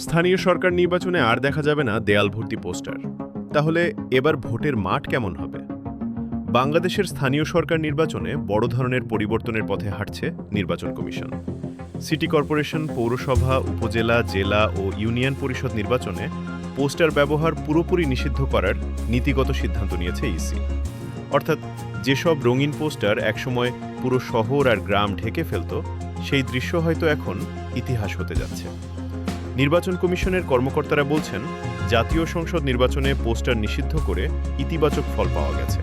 স্থানীয় সরকার নির্বাচনে আর দেখা যাবে না দেয়াল ভর্তি পোস্টার। তাহলে এবার ভোটের মাঠ কেমন হবে? বাংলাদেশের স্থানীয় সরকার নির্বাচনে বড় ধরনের পরিবর্তনের পথে হাঁটছে নির্বাচন কমিশন। সিটি কর্পোরেশন, পৌরসভা, উপজেলা, জেলা ও ইউনিয়ন পরিষদ নির্বাচনে পোস্টার ব্যবহার পুরোপুরি নিষিদ্ধ করার নীতিগত সিদ্ধান্ত নিয়েছে ইসি। অর্থাৎ যেসব রঙিন পোস্টার একসময় পুরো শহর আর গ্রাম ঢেকে ফেলত, সেই দৃশ্য হয়তো এখন ইতিহাস হতে যাচ্ছে। নির্বাচন কমিশনের কর্মকর্তারা বলছেন, জাতীয় সংসদ নির্বাচনে পোস্টার নিষিদ্ধ করে ইতিবাচক ফল পাওয়া গেছে।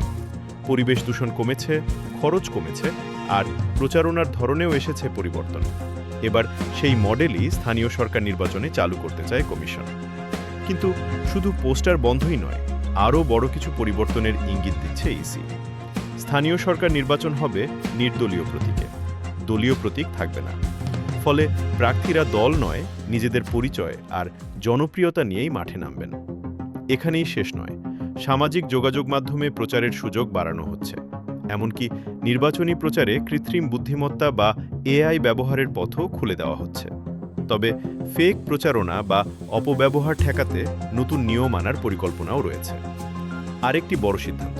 পরিবেশ দূষণ কমেছে, খরচ কমেছে, আর প্রচারণার ধরনেও এসেছে পরিবর্তন। এবার সেই মডেলই স্থানীয় সরকার নির্বাচনে চালু করতে চায় কমিশন। কিন্তু শুধু পোস্টার বন্ধই নয়, আরও বড় কিছু পরিবর্তনের ইঙ্গিত দিচ্ছে ইসি। স্থানীয় সরকার নির্বাচন হবে নির্দলীয় প্রতীকে, দলীয় প্রতীক থাকবে না। ফলে প্রার্থীরা দল নয়, নিজেদের পরিচয় আর জনপ্রিয়তা নিয়েই মাঠে নামবেন। এখানেই শেষ নয়, সামাজিক যোগাযোগ মাধ্যমে প্রচারের সুযোগ বাড়ানো হচ্ছে। এমনকি নির্বাচনী প্রচারে কৃত্রিম বুদ্ধিমত্তা বা এআই ব্যবহারের পথও খুলে দেওয়া হচ্ছে। তবে ফেক প্রচারণা বা অপব্যবহার ঠেকাতে নতুন নিয়ম আনার পরিকল্পনাও রয়েছে। আরেকটি বড় সিদ্ধান্ত,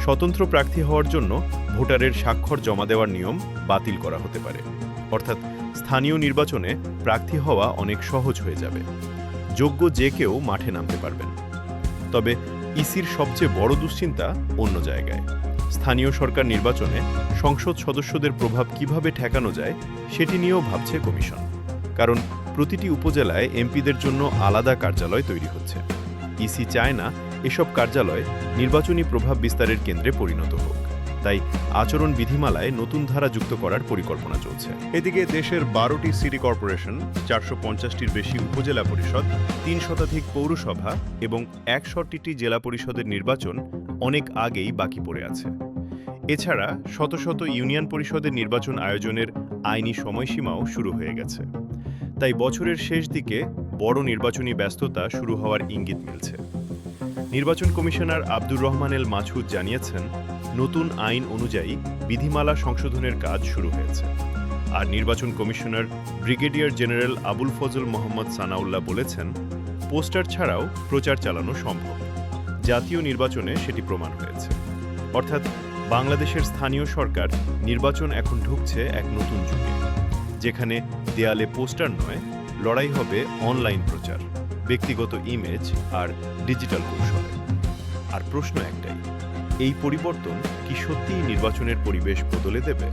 স্বতন্ত্র প্রার্থী হওয়ার জন্য ভোটারের স্বাক্ষর জমা দেওয়ার নিয়ম বাতিল করা হতে পারে। অর্থাৎ স্থানীয় নির্বাচনে প্রার্থী হওয়া অনেক সহজ হয়ে যাবে। যোগ্য যে কেউ মাঠে নামতে পারবেন। তবে ইসির সবচেয়ে বড় দুশ্চিন্তা অন্য জায়গায়। স্থানীয় সরকার নির্বাচনে সংসদ সদস্যদের প্রভাব কিভাবে ঠেকানো যায় সেটি নিয়েও ভাবছে কমিশন। কারণ প্রতিটি উপজেলায় এমপিদের জন্য আলাদা কার্যালয় তৈরি হচ্ছে। ইসি চায় না এসব কার্যালয় নির্বাচনী প্রভাব বিস্তারের কেন্দ্রে পরিণত হোক। তাই আচরণ বিধিমালায় নতুন ধারা যুক্ত করার পরিকল্পনা চলছে। এদিকে দেশের 12টি সিটি কর্পোরেশন, 450টির বেশি উপজেলা পরিষদ, 3 শতাধিক পৌরসভা এবং 61টি জেলা পরিষদের নির্বাচন অনেক আগেই বাকি পড়ে আছে। এছাড়া শত শত ইউনিয়ন পরিষদের নির্বাচন আয়োজনের আইনি সময়সীমাও শুরু হয়ে গেছে। তাই বছরের শেষ দিকে বড় নির্বাচনী ব্যস্ততা শুরু হওয়ার ইঙ্গিত মিলছে। নির্বাচন কমিশনার আব্দুর রহমান এল মাছুদ জানিয়েছেন, নতুন আইন অনুযায়ী বিধিমালা সংশোধনের কাজ শুরু হয়েছে। আর নির্বাচন commissioner brigadier general Abul Fazal Mohammad Sanaullah বলেছেন, পোস্টার ছাড়াও প্রচার চালানো সম্ভব। জাতীয় নির্বাচনে সেটি প্রমাণ হয়েছে। অর্থাৎ বাংলাদেশের স্থানীয় সরকার নির্বাচন এখন ঢুকছে এক নতুন যুগে, যেখানে দেয়ালে পোস্টার নয়, লড়াই হবে অনলাইন প্রচার, ব্যক্তিগত ইমেজ আর ডিজিটাল কৌশলে। আর প্রশ্ন একটাই, এই পরিবর্তন কি সত্যিই নির্বাচনের পরিবেশ বদলে দেবে?